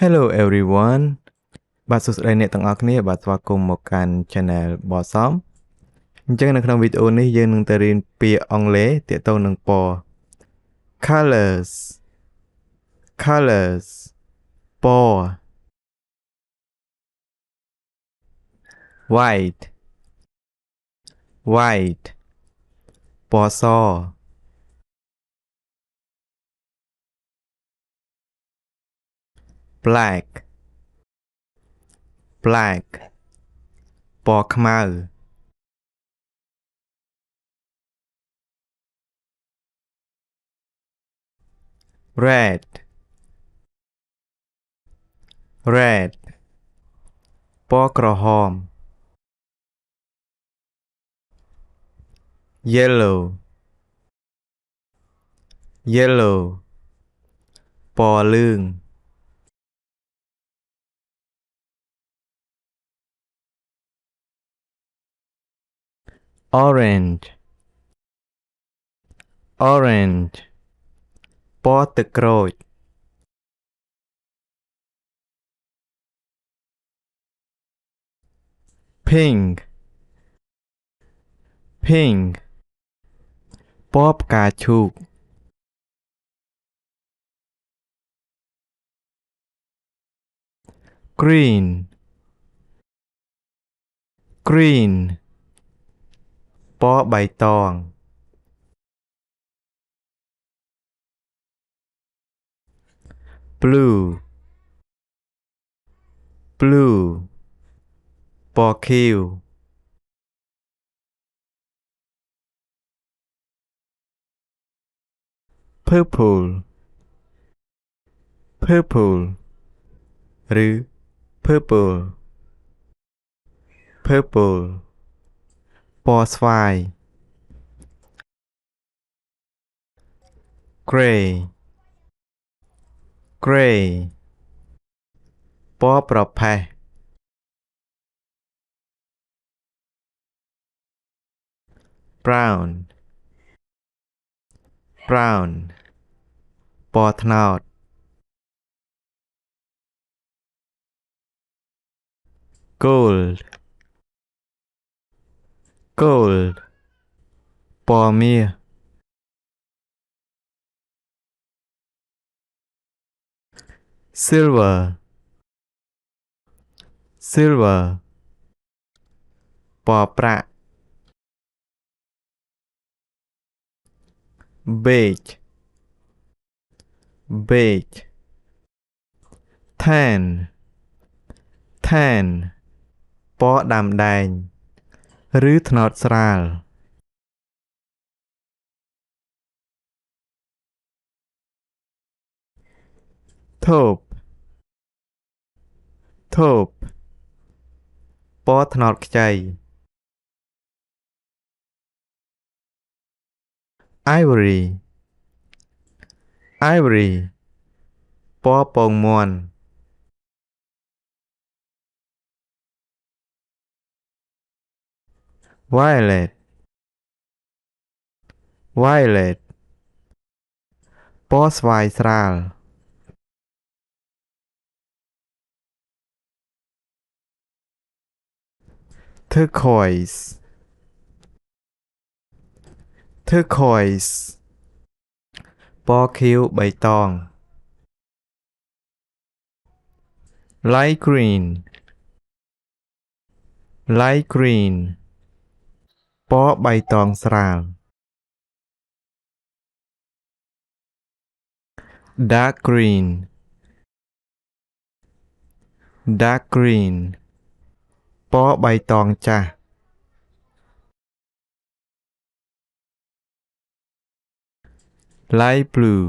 Hello everyone បាទសួស្តីអ្នកទាំងអស់គ្នាបាទស្វាគមន៍មកកាន់ Channel បសំអញ្ចឹងនៅក្នុងវីដេអូនេះយើងនឹងទៅរៀនពាក្យអង់គ្លេសទាក់ទងនឹងពណ៌ colors ពណ៌ white ពណ៌ស black ពណ៌ខ្មៅ red ពណ៌ក្រហម yellow ពណ៌លឿង orange ពណ៌ទឹកក្រូច pink ពណ៌ផ្កាឈូក green ពណ៌បៃតង blue ពណ៌ខៀវ purple ឬ purple ពណ៌ស្វាយ gray ពណ៌ប្រផេះ brown ពណ៌ត្នោត gold ពណ៌មាស silver ពណ៌ប្រាក់ beige tan ពណ៌ដាំដែង ឬត្នោតស្រាល taupe ពណ៌ត្នោតខ្ចី ivory ពណ៌ពងមាន់ violet ពណ៌ស្វាយស្រាល turquoise ពណ៌ខៀវបៃតង light green ពណ៌បៃតងស្រាល dark green ពណ៌បៃតងចាស់ light blue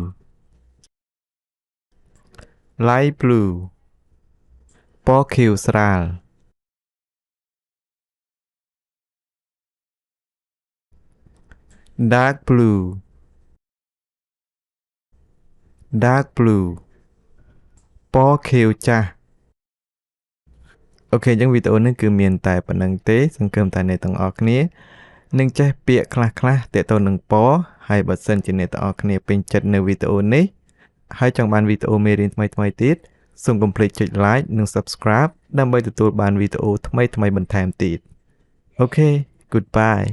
ពណ៌ខៀវស្រាល dark blue ពណ៌ខៀវចាស់អូខេអញ្ចឹងវីដេអូនេះគឺមានតែប៉ុណ្្នឹងទេសង្ឃឹមថាអ្នកទាំងអស់គ្នានឹងចេះពាក្យខ្លះទាក់ទងនឹងពណ៌ហើយបើសិនជាអ្នកទាំងអស់គ្នាពេញចិត្តនៅវីដេអូនេះហើយចង់បានវីដេអូមេរៀនថ្មីទៀត សូមកុំភ្លេចចុច like និង subscribe ដើម្បីទទួលបានវីដេអូថ្មីៗបន្ថែមទៀត Okay, goodbye.